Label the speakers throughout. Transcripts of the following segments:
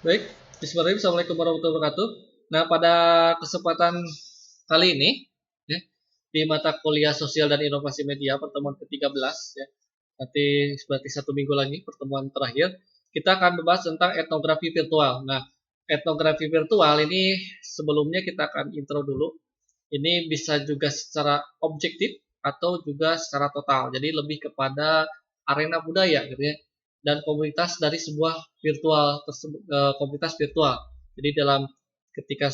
Speaker 1: Baik, bismillahirrahmanirrahim. Assalamualaikum warahmatullahi wabarakatuh. Nah, pada kesempatan kali ini, ya, di mata kuliah sosial dan inovasi media pertemuan ke-13, ya, nanti berarti 1 minggu lagi pertemuan terakhir, kita akan membahas tentang etnografi virtual. Nah, etnografi virtual ini sebelumnya kita akan intro dulu. Ini bisa juga secara objektif atau juga secara total. Jadi lebih kepada arena budaya gitu ya. Dan komunitas dari sebuah virtual tersebut, komunitas virtual. Jadi ketika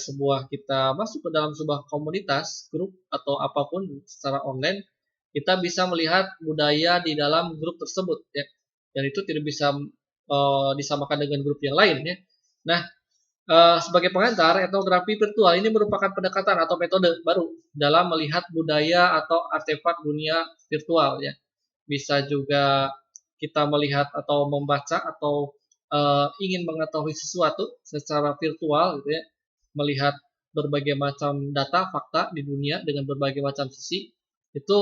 Speaker 1: kita masuk ke dalam sebuah komunitas, grup atau apapun secara online, kita bisa melihat budaya di dalam grup tersebut ya. Dan itu tidak bisa disamakan dengan grup yang lain ya. Nah, sebagai pengantar, etnografi virtual ini merupakan pendekatan atau metode baru dalam melihat budaya atau artefak dunia virtual ya. Bisa juga kita melihat atau membaca atau ingin mengetahui sesuatu secara virtual gitu ya, melihat berbagai macam data, fakta di dunia dengan berbagai macam sisi, itu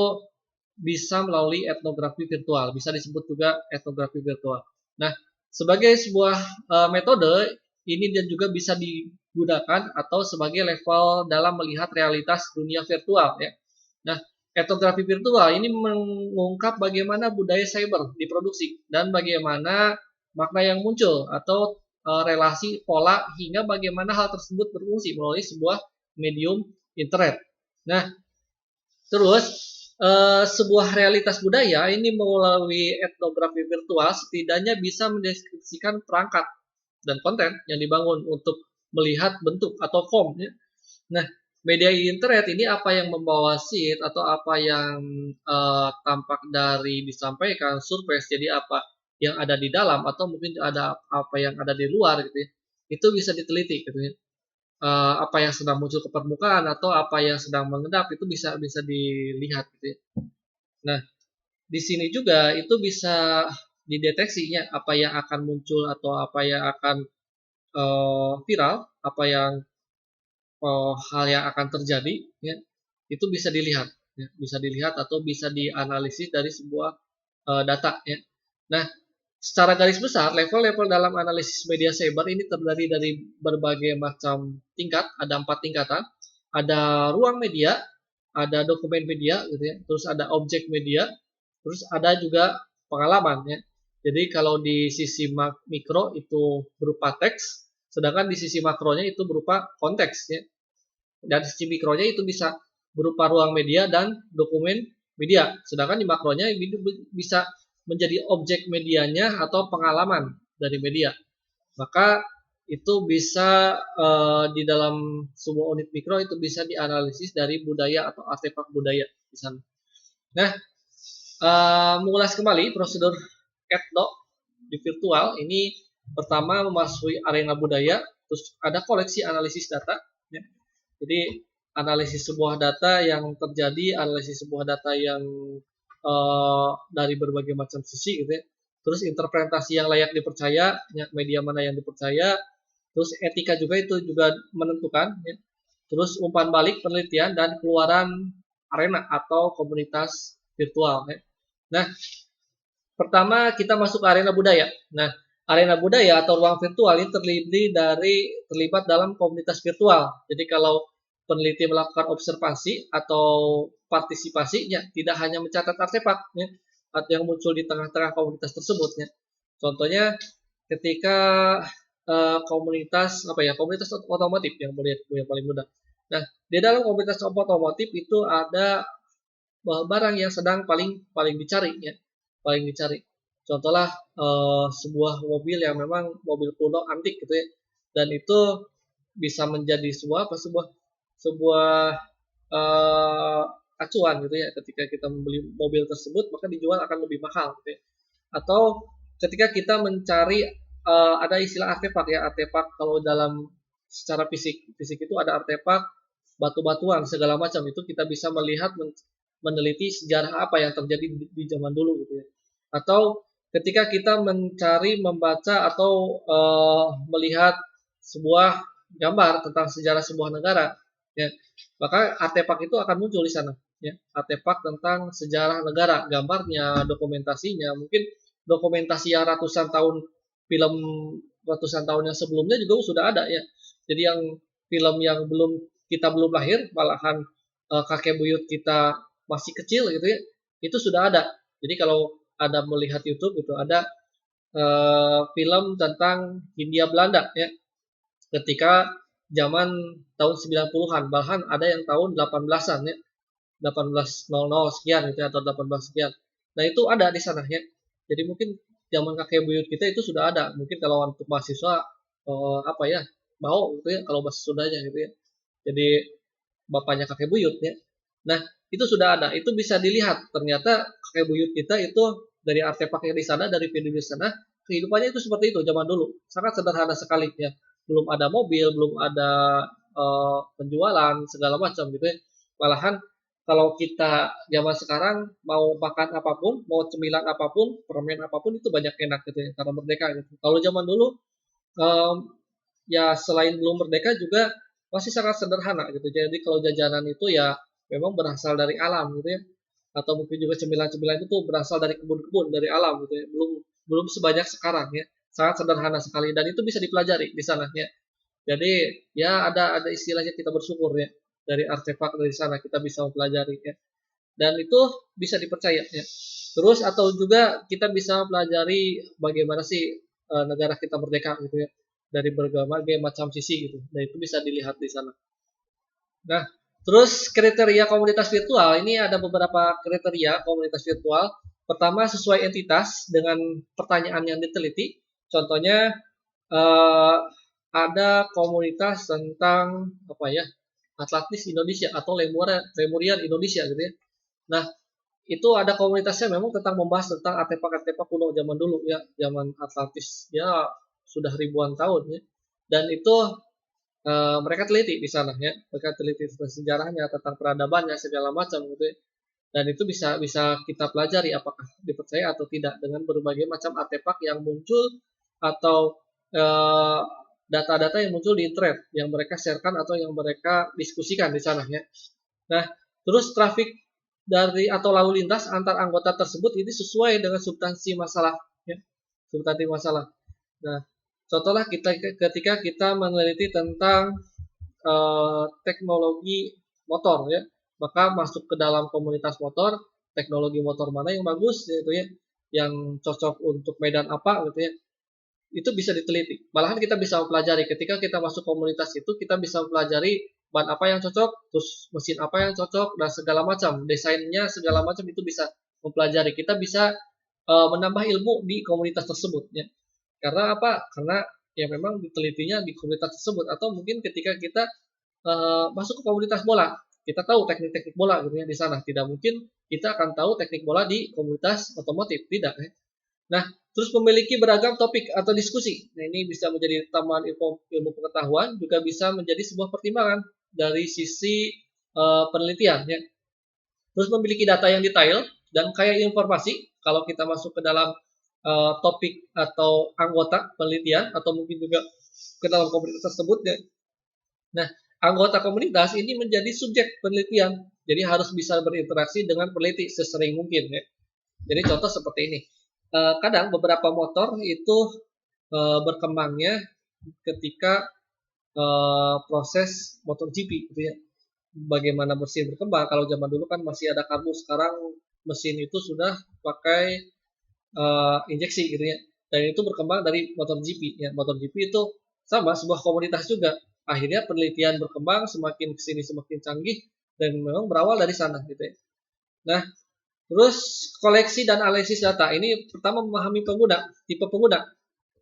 Speaker 1: bisa melalui etnografi virtual, bisa disebut juga etnografi virtual. Nah, sebagai sebuah metode ini dan juga bisa digunakan atau sebagai level dalam melihat realitas dunia virtual ya. Nah, etnografi virtual ini mengungkap bagaimana budaya cyber diproduksi dan bagaimana makna yang muncul atau relasi pola hingga bagaimana hal tersebut berfungsi melalui sebuah medium internet. Nah, terus sebuah realitas budaya ini melalui etnografi virtual setidaknya bisa mendeskripsikan perangkat dan konten yang dibangun untuk melihat bentuk atau form ya. Nah, media internet ini apa yang membawa sheet atau apa yang tampak dari disampaikan surface, jadi apa yang ada di dalam atau mungkin ada apa yang ada di luar gitu ya. Itu bisa diteliti gitu ya. Apa yang sedang muncul ke permukaan atau apa yang sedang mengendap itu bisa bisa dilihat gitu ya. Nah, di sini juga itu bisa dideteksinya apa yang akan muncul atau apa yang akan viral, apa yang hal yang akan terjadi ya, itu bisa dilihat ya, bisa dilihat atau bisa dianalisis dari sebuah data ya. Nah, secara garis besar level-level dalam analisis media cyber ini terdiri dari berbagai macam tingkat, ada 4 tingkatan. Ada ruang media, ada dokumen media gitu ya, terus ada objek media, terus ada juga pengalaman ya. Jadi kalau di sisi mikro itu berupa teks, sedangkan di sisi makronya itu berupa konteks ya. Dan sisi mikronya itu bisa berupa ruang media dan dokumen media. Sedangkan di makronya itu bisa menjadi objek medianya atau pengalaman dari media. Maka itu bisa di dalam sebuah unit mikro itu bisa dianalisis dari budaya atau artefak budaya di sana. Nah, mengulas kembali prosedur etno di virtual ini pertama memasuki arena budaya, terus ada koleksi analisis data. Ya. Jadi analisis sebuah data yang terjadi, analisis sebuah data yang dari berbagai macam sisi gitu ya. Terus interpretasi yang layak dipercaya, ya, media mana yang dipercaya, terus etika juga itu juga menentukan, ya. Terus umpan balik penelitian dan keluaran arena atau komunitas virtual. Ya. Nah, pertama kita masuk ke arena budaya. Nah, arena budaya atau ruang virtual ini terlibat dalam komunitas virtual. Jadi kalau peneliti melakukan observasi atau partisipasinya tidak hanya mencatat artefak ya, atau yang muncul di tengah-tengah komunitas tersebut ya. Contohnya ketika komunitas apa ya, komunitas otomotif yang paling mudah. Nah, di dalam komunitas otomotif itu ada barang yang sedang paling paling dicari ya, paling dicari. Contohlah sebuah mobil yang memang mobil kuno antik gitu ya, dan itu bisa menjadi sebuah acuan gitu ya, ketika kita membeli mobil tersebut maka dijual akan lebih mahal gitu ya. Atau ketika kita mencari ada istilah artefak ya, artefak kalau dalam secara fisik fisik itu ada artefak batu-batuan segala macam, itu kita bisa melihat meneliti sejarah apa yang terjadi di zaman dulu gitu ya. Atau ketika kita mencari membaca atau melihat sebuah gambar tentang sejarah sebuah negara ya, maka artefak itu akan muncul di sana ya, artefak tentang sejarah negara, gambarnya, dokumentasinya, mungkin dokumentasi yang ratusan tahun film ratusan tahun yang sebelumnya juga sudah ada ya. Jadi yang film yang kita belum lahir, malahan kakek buyut kita masih kecil gitu ya, itu sudah ada. Jadi kalau ada melihat YouTube itu ada film tentang Hindia Belanda ya, ketika zaman tahun 90-an, bahkan ada yang tahun 18-an ya, 1800 sekian gitu ya, atau 18 sekian. Nah, itu ada di sana ya. Jadi mungkin zaman kakek buyut kita itu sudah ada. Mungkin kalau untuk mahasiswa apa ya, mau gitu ya kalau bahasa Sundanya gitu ya. Jadi bapaknya kakek buyut ya. Nah, itu sudah ada. Itu bisa dilihat. Ternyata kakek buyut kita itu dari artefak yang di sana, dari video di sana, kehidupannya itu seperti itu zaman dulu. Sangat sederhana sekali ya. Belum ada mobil, belum ada penjualan segala macam gitu ya. Malahan kalau kita zaman sekarang mau makan apapun, mau cemilan apapun, permen apapun itu banyak enak gitu ya, karena merdeka gitu. Kalau zaman dulu um, ya selain belum merdeka juga masih sangat sederhana gitu. Jadi kalau jajanan itu ya memang berasal dari alam gitu ya. Atau mungkin juga cemilan-cemilan itu berasal dari kebun-kebun, dari alam gitu ya. Belum belum sebanyak sekarang ya. Sangat sederhana sekali dan itu bisa dipelajari di sana ya. Jadi ya ada istilahnya kita bersyukur ya, dari artefak dari sana kita bisa mempelajari ya. Dan itu bisa dipercaya ya. Terus atau juga kita bisa mempelajari bagaimana sih negara kita merdeka gitu ya, dari berbagai macam sisi gitu. Dan itu bisa dilihat di sana. Nah, terus kriteria komunitas virtual ini ada beberapa kriteria komunitas virtual. Pertama, sesuai entitas dengan pertanyaan yang diteliti. Contohnya eh, ada komunitas tentang apa ya, Atlantis Indonesia atau Lemurian Indonesia gitu ya. Nah, itu ada komunitasnya memang tentang membahas tentang artefak-artefak kuno zaman dulu ya, zaman Atlantis ya, sudah ribuan tahun ya. Dan itu mereka teliti di sana ya, mereka teliti tentang sejarahnya, tentang peradabannya segala macam gitu ya. Dan itu bisa bisa kita pelajari apakah dipercaya atau tidak dengan berbagai macam artefak yang muncul atau eh, data-data yang muncul di internet yang mereka sharekan atau yang mereka diskusikan di sana ya. Nah, terus trafik dari atau lalu lintas antar anggota tersebut ini sesuai dengan substansi masalah ya, substansi masalah. Nah, contohlah ketika kita meneliti tentang teknologi motor ya, maka masuk ke dalam komunitas motor, teknologi motor mana yang bagus gitu ya, yang cocok untuk medan apa gitu ya, itu bisa diteliti. Malahan kita bisa mempelajari ketika kita masuk komunitas itu, kita bisa mempelajari ban apa yang cocok, terus mesin apa yang cocok dan segala macam, desainnya segala macam itu bisa mempelajari. Kita bisa menambah ilmu di komunitas tersebut ya. Karena apa? Karena ya memang ditelitinya di komunitas tersebut, atau mungkin ketika kita masuk ke komunitas bola, kita tahu teknik-teknik bola gitu ya di sana. Tidak mungkin kita akan tahu teknik bola di komunitas otomotif, tidak ya. Nah, terus memiliki beragam topik atau diskusi. Nah, ini bisa menjadi tambahan ilmu pengetahuan, juga bisa menjadi sebuah pertimbangan dari sisi penelitian ya. Terus memiliki data yang detail dan kaya informasi. Kalau kita masuk ke dalam topik atau anggota penelitian atau mungkin juga ke dalam komunitas tersebut ya. Nah, anggota komunitas ini menjadi subjek penelitian. Jadi harus bisa berinteraksi dengan peneliti sesering mungkin ya. Jadi contoh seperti ini. Kadang beberapa motor itu berkembangnya ketika proses motor GP gitu ya. Bagaimana mesin berkembang, kalau zaman dulu kan masih ada karbu, sekarang mesin itu sudah pakai injeksi gitu ya. Dan itu berkembang dari motor GP ya. Motor GP itu sama sebuah komunitas juga. Akhirnya penelitian berkembang semakin kesini semakin canggih dan memang berawal dari sana gitu ya. Nah, terus koleksi dan analisis data ini pertama memahami pengguna, tipe pengguna.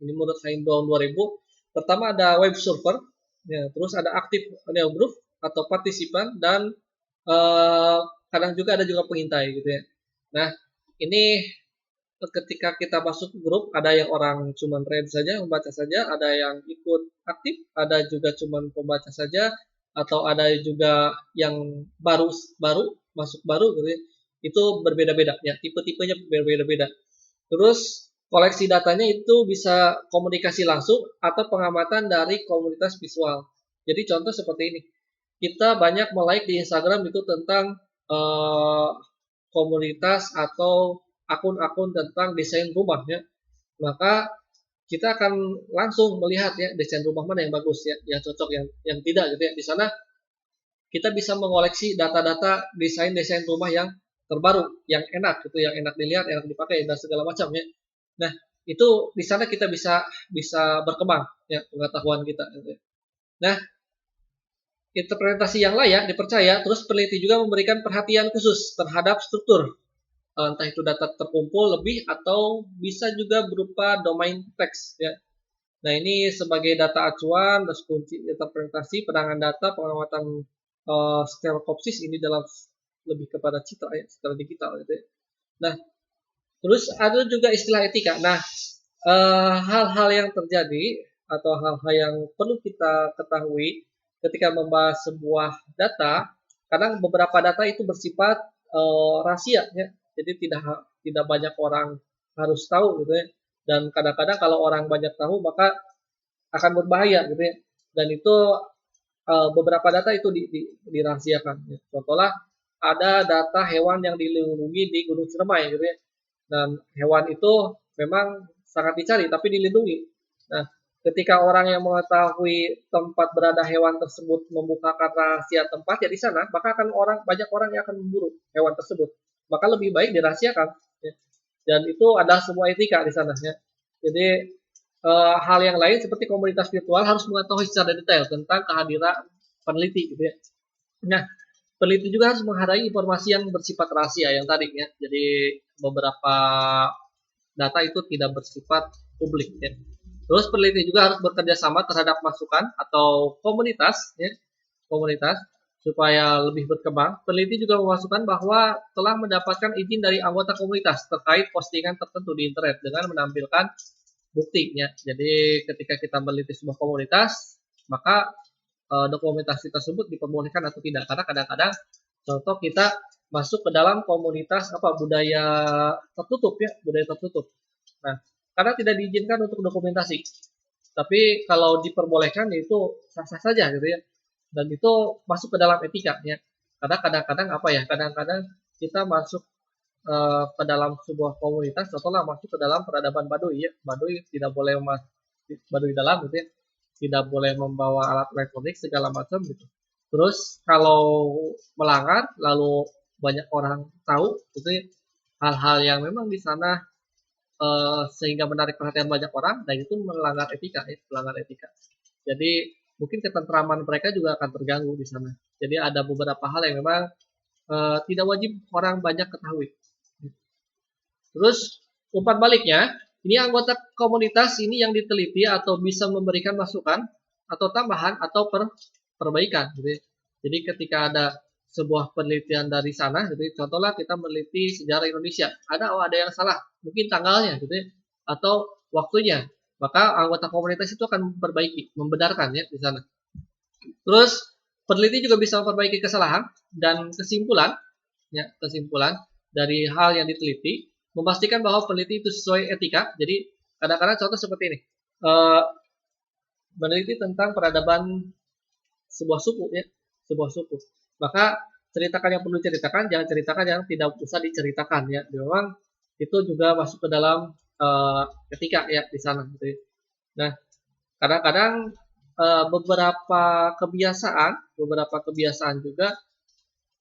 Speaker 1: Ini menurut saya tahun 2000. Pertama ada web server, ya, terus ada aktif group atau partisipan dan kadang juga ada juga pengintai gitu ya. Nah, ini ketika kita masuk grup, ada yang orang cuman read saja, membaca saja, ada yang ikut aktif, ada juga cuman pembaca saja, atau ada juga yang baru baru masuk baru gitu ya. Itu berbeda-beda ya, tipe-tipenya berbeda-beda. Terus koleksi datanya itu bisa komunikasi langsung atau pengamatan dari komunitas visual. Jadi contoh seperti ini. Kita banyak like di Instagram itu tentang komunitas atau akun-akun tentang desain rumah ya. Maka kita akan langsung melihat ya desain rumah mana yang bagus ya, yang cocok, yang tidak gitu ya. Di sana kita bisa mengoleksi data-data desain rumah yang terbaru, yang enak gitu, yang enak dilihat, enak dipakai dan segala macam ya. Nah, itu di sana kita bisa bisa berkembang ya pengetahuan kita gitu ya. Nah, interpretasi yang layak dipercaya, terus peneliti juga memberikan perhatian khusus terhadap struktur, entah itu data terkumpul lebih atau bisa juga berupa domain teks ya. Nah, ini sebagai data acuan, terus kunci interpretasi, penanganan data, pengamatan stereokopsis ini dalam lebih kepada citra ya, citra digital gitu ya. Nah, terus ada juga istilah etika. Nah, hal-hal yang terjadi atau hal-hal yang perlu kita ketahui ketika membahas sebuah data, kadang beberapa data itu bersifat rahasia ya. Jadi tidak banyak orang harus tahu gitu ya. Dan kadang-kadang kalau orang banyak tahu maka akan berbahaya gitu ya. Dan itu beberapa data itu dirahasiakan. Ya. Contohnya ada data hewan yang dilindungi di Gunung Ciremai gitu ya. Dan hewan itu memang sangat dicari tapi dilindungi. Nah, ketika orang yang mengetahui tempat berada hewan tersebut membukakan rahasia tempat ya di sana, maka akan banyak orang yang akan memburu hewan tersebut. Maka lebih baik dirahasiakan. Ya. Dan itu ada sebuah etika di sana ya. Jadi hal yang lain seperti komunitas virtual harus mengetahui secara detail tentang kehadiran peneliti gitu ya. Nah, peneliti juga harus menghargai informasi yang bersifat rahasia yang tadi ya. Jadi beberapa data itu tidak bersifat publik ya. Terus peneliti juga harus bekerja sama terhadap masukan atau komunitas ya, komunitas supaya lebih berkembang. Peneliti juga memasukkan bahwa telah mendapatkan izin dari anggota komunitas terkait postingan tertentu di internet dengan menampilkan buktinya. Jadi ketika kita meneliti sebuah komunitas, maka dokumentasi tersebut diperbolehkan atau tidak. Karena kadang-kadang contoh kita masuk ke dalam komunitas budaya tertutup ya, budaya tertutup. Nah, karena tidak diizinkan untuk dokumentasi. Tapi kalau diperbolehkan itu sah-sah saja gitu ya. Dan itu masuk ke dalam etika ya. Karena kadang-kadang kadang-kadang kita masuk ke dalam sebuah komunitas, contohnya masuk ke dalam peradaban Baduy ya. Baduy tidak boleh Baduy dalam gitu ya. Tidak boleh membawa alat elektronik segala macam gitu. Terus kalau melanggar lalu banyak orang tahu gitu ya, hal-hal yang memang di sana sehingga menarik perhatian banyak orang, dan itu melanggar etika ya, melanggar etika. Jadi mungkin ketentraman mereka juga akan terganggu di sana. Jadi ada beberapa hal yang memang tidak wajib orang banyak ketahui. Terus umpan baliknya, ini anggota komunitas ini yang diteliti atau bisa memberikan masukan atau tambahan atau perbaikan. Gitu. Jadi ketika ada sebuah penelitian dari sana, gitu, contohnya kita meneliti sejarah Indonesia, ada yang salah, mungkin tanggalnya, gitu, atau waktunya, maka anggota komunitas itu akan memperbaiki, membenarkan ya di sana. Terus peneliti juga bisa memperbaiki kesalahan dan kesimpulan dari hal yang diteliti, memastikan bahwa peneliti itu sesuai etika. Jadi kadang-kadang contoh seperti ini, meneliti tentang peradaban sebuah suku ya, sebuah suku. Maka ceritakan yang perlu diceritakan, jangan ceritakan yang tidak usah diceritakan ya. Memang itu juga masuk ke dalam etika ya di sana gitu ya. Nah, kadang-kadang beberapa kebiasaan juga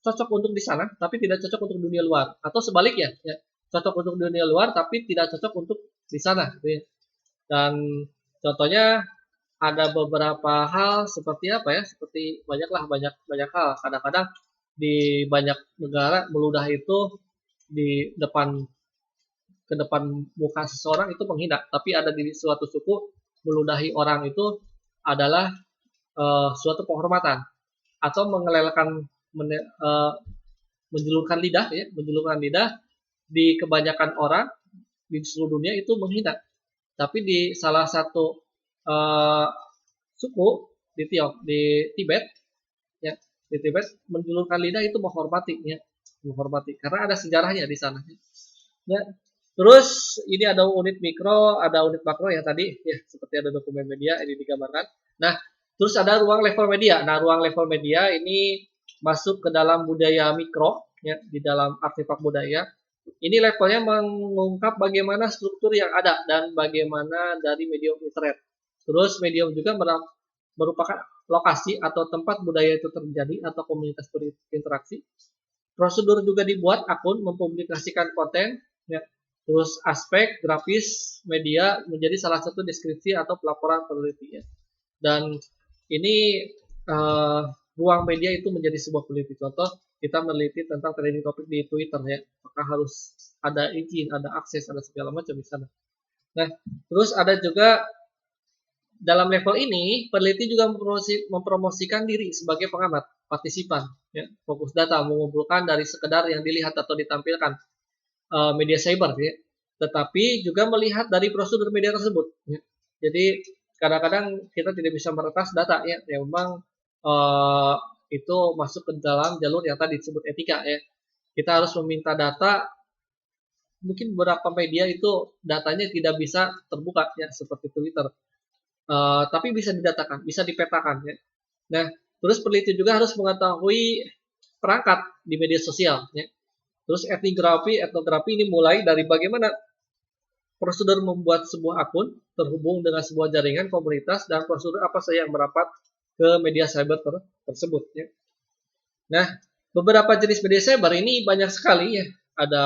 Speaker 1: cocok untuk di sana tapi tidak cocok untuk dunia luar, atau sebaliknya ya, cocok untuk dunia luar tapi tidak cocok untuk di sana gitu ya. Dan contohnya ada beberapa hal seperti seperti banyak hal. Kadang-kadang di banyak negara meludah itu di depan muka seseorang itu menghina, tapi ada di suatu suku meludahi orang itu adalah suatu penghormatan, atau menjulurkan lidah di kebanyakan orang di seluruh dunia itu menghina. Tapi di salah satu suku di Tibet ya, di Tibet menjulurkan lidah itu menghormati ya, menghormati karena ada sejarahnya di sana ya. Terus ini ada unit mikro, ada unit makro ya tadi ya, seperti ada dokumen media ini digambarkan. Nah, terus ada ruang level media. Nah, ruang level media ini masuk ke dalam budaya mikro ya, di dalam artefak budaya. Ini levelnya mengungkap bagaimana struktur yang ada dan bagaimana dari medium internet. Terus medium juga merupakan lokasi atau tempat budaya itu terjadi atau komunitas berinteraksi. Prosedur juga dibuat akun mempublikasikan konten, ya. Terus aspek grafis media menjadi salah satu deskripsi atau pelaporan peneliti, ya. Dan ini uh, ruang media itu menjadi sebuah peneliti. Contoh, kita meneliti tentang trending topik di Twitter, ya, maka harus ada izin, ada akses, ada segala macam di sana. Nah, terus ada juga dalam level ini, peneliti juga mempromosikan diri sebagai pengamat, partisipan, ya, fokus data, mengumpulkan dari sekedar yang dilihat atau ditampilkan media cyber, ya, tetapi juga melihat dari prosedur media tersebut. Ya. Jadi kadang-kadang kita tidak bisa meretas data, ya, yang memang itu masuk ke dalam jalur yang tadi disebut etika, ya. Kita harus meminta data. Mungkin beberapa media itu datanya tidak bisa terbuka, ya, seperti Twitter. Tapi bisa didatakan, bisa dipetakan, ya. Nah, terus peneliti juga harus mengetahui perangkat di media sosial, ya. Terus etnografi ini mulai dari bagaimana prosedur membuat sebuah akun terhubung dengan sebuah jaringan komunitas dan prosedur apa saja yang merapat ke media cyber tersebut, ya. Nah, beberapa jenis media cyber ini banyak sekali, ya. Ada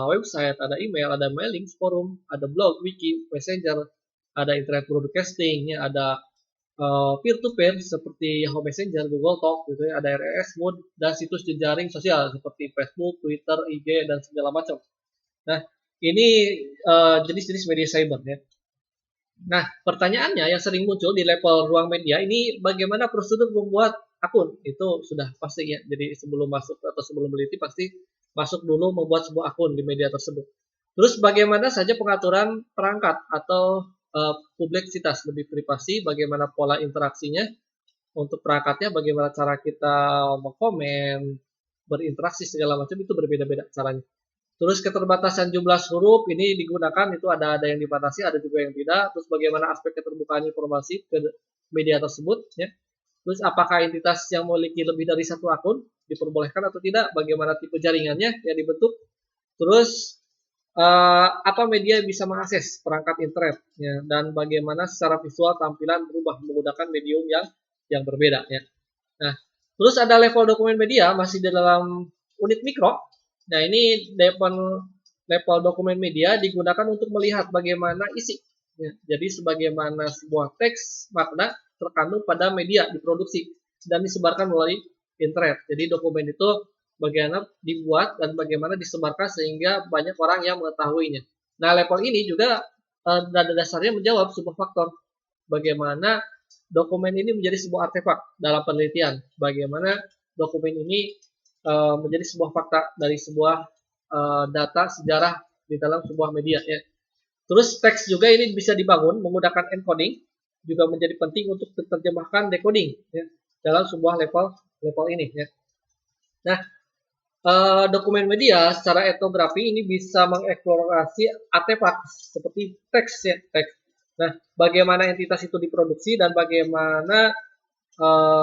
Speaker 1: website, ada email, ada mailing, forum, ada blog, wiki, messenger, ada internet broadcasting, ya, ada peer-to-peer seperti Yahoo Messenger, Google Talk, gitu, ya, ada RSS, Mood, dan situs jejaring sosial seperti Facebook, Twitter, IG, dan segala macam. Nah, ini jenis-jenis media cyber, ya. Nah, pertanyaannya yang sering muncul di level ruang media ini, bagaimana prosedur membuat akun? Itu sudah pasti, ya. Jadi sebelum masuk atau sebelum meneliti pasti masuk dulu membuat sebuah akun di media tersebut. Terus bagaimana saja pengaturan perangkat atau publiksitas, lebih privasi, bagaimana pola interaksinya untuk perangkatnya, bagaimana cara kita mengkomen, berinteraksi segala macam itu berbeda-beda caranya. Terus keterbatasan jumlah huruf ini digunakan, itu ada yang dibatasi, ada juga yang tidak. Terus bagaimana aspek keterbukaan informasi ke media tersebut, ya. Terus apakah entitas yang memiliki lebih dari satu akun diperbolehkan atau tidak? Bagaimana tipe jaringannya yang dibentuk? Terus apa media bisa mengakses perangkat internet, ya, dan bagaimana secara visual tampilan berubah menggunakan medium yang berbeda, ya. Nah, terus ada level dokumen media masih di dalam unit mikro. Nah, ini level dokumen media digunakan untuk melihat bagaimana isi, ya. Jadi sebagaimana sebuah teks makna terkandung pada media diproduksi dan disebarkan melalui internet. Jadi dokumen itu bagaimana dibuat dan bagaimana disebarkan sehingga banyak orang yang mengetahuinya. Nah, level ini juga pada dasarnya menjawab sebuah faktor bagaimana dokumen ini menjadi sebuah artefak dalam penelitian. Bagaimana dokumen ini menjadi sebuah fakta dari sebuah data sejarah di dalam sebuah media, ya. Terus teks juga ini bisa dibangun menggunakan encoding, juga menjadi penting untuk diterjemahkan decoding, ya, dalam sebuah level ini, ya. Nah, dokumen media secara etnografi ini bisa mengeksplorasi artefak seperti teks, ya, teks. Nah, bagaimana entitas itu diproduksi dan bagaimana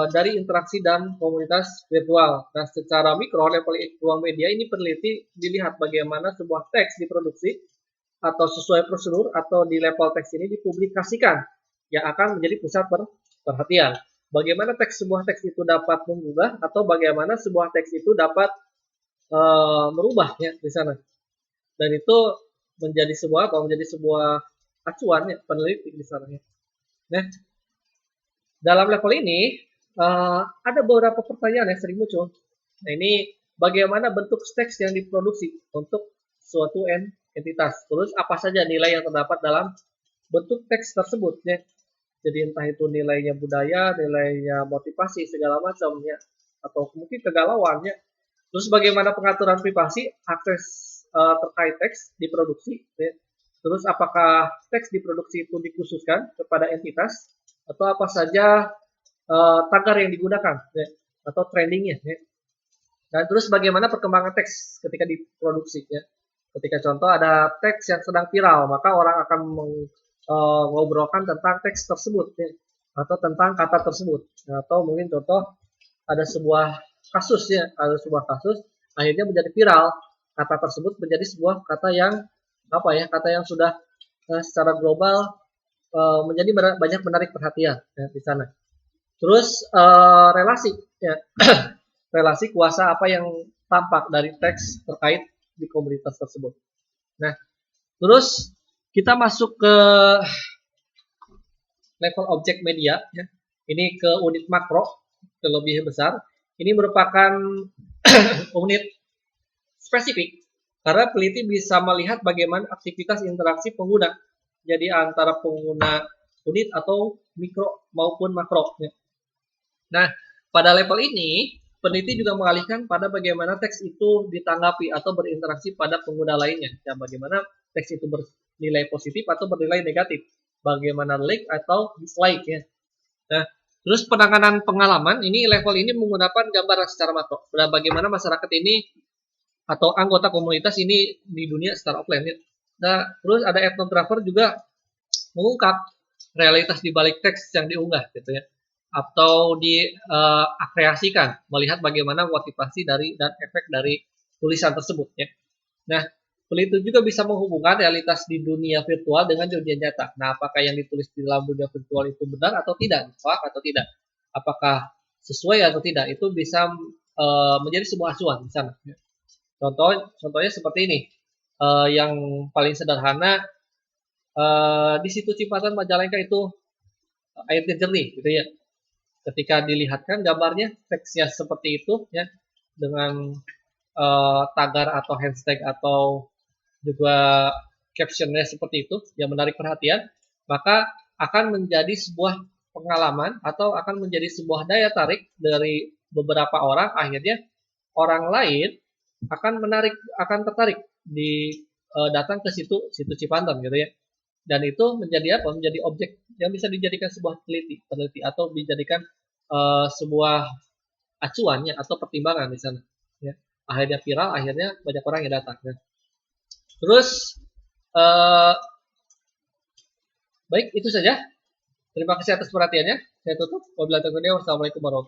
Speaker 1: dari interaksi dan komunitas virtual. Nah, secara mikro level ruang media ini peneliti dilihat bagaimana sebuah teks diproduksi atau sesuai prosedur atau di level teks ini dipublikasikan yang akan menjadi pusat perhatian. Bagaimana sebuah teks itu dapat mengubah atau bagaimana sebuah teks itu dapat merubah, ya, di sana. Dan itu menjadi sebuah acuan, ya, peneliti di sana, ya. Nah, dalam level ini ada beberapa pertanyaan yang sering muncul. Nah, ini bagaimana bentuk teks yang diproduksi untuk suatu entitas. Terus apa saja nilai yang terdapat dalam bentuk teks tersebut, ya. Jadi entah itu nilainya budaya, nilainya motivasi segala macam, ya, atau mungkin kegalauan, ya. Terus bagaimana pengaturan privasi, akses terkait teks diproduksi, ya. Terus apakah teks diproduksi itu dikhususkan kepada entitas atau apa saja tagar yang digunakan, ya, atau trendingnya, ya. Dan terus bagaimana perkembangan teks ketika diproduksi, ya. Ketika contoh ada teks yang sedang viral, maka orang akan mengobrolkan tentang teks tersebut, ya, atau tentang kata tersebut, atau mungkin contoh ada sebuah kasus, ya, ada sebuah kasus akhirnya menjadi viral kata tersebut menjadi sebuah kata yang kata yang sudah secara global menjadi banyak menarik perhatian ya, di sana. Terus relasi ya, relasi kuasa apa yang tampak dari teks terkait di komunitas tersebut. Nah, terus kita masuk ke level objek media ya. Ini ke unit makro, ke lebih besar. Ini merupakan unit spesifik karena peneliti bisa melihat bagaimana aktivitas interaksi pengguna jadi antara pengguna unit atau mikro maupun makro ya. Nah, pada level ini peneliti juga mengalihkan pada bagaimana teks itu ditanggapi atau berinteraksi pada pengguna lainnya. Ya, bagaimana teks itu bernilai positif atau bernilai negatif. Bagaimana like atau dislike ya. Nah, terus penanganan pengalaman ini level ini menggunakan gambaran secara makro. Bagaimana masyarakat ini atau anggota komunitas ini di dunia secara offline ya. Nah, terus ada etnografer juga mengungkap realitas di balik teks yang diunggah gitu ya. Atau diakreasikan, melihat bagaimana motivasi dari dan efek dari tulisan tersebut ya. Nah, peneliti juga bisa menghubungkan realitas di dunia virtual dengan dunia nyata. Nah, apakah yang ditulis di dalam dunia virtual itu benar atau tidak, hoax atau tidak? Apakah sesuai atau tidak? Itu bisa menjadi sebuah acuan di sana. Contohnya seperti ini. Yang paling sederhana di situ Cipatat Majalengka itu airnya jernih, gitu ya. Ketika dilihatkan gambarnya, teksnya seperti itu, ya, dengan tagar atau hashtag atau juga captionnya seperti itu yang menarik perhatian, maka akan menjadi sebuah pengalaman atau akan menjadi sebuah daya tarik dari beberapa orang. Akhirnya orang lain akan tertarik datang ke situ Cipanten gitu ya. Dan itu menjadi apa? Menjadi objek yang bisa dijadikan sebuah peneliti atau dijadikan sebuah acuannya atau pertimbangan di sana. Ya. Akhirnya viral, akhirnya banyak orang yang datang. Ya. Terus baik itu saja. Terima kasih atas perhatiannya. Saya tutup. Wassalamualaikum warahmatullahi wabarakatuh.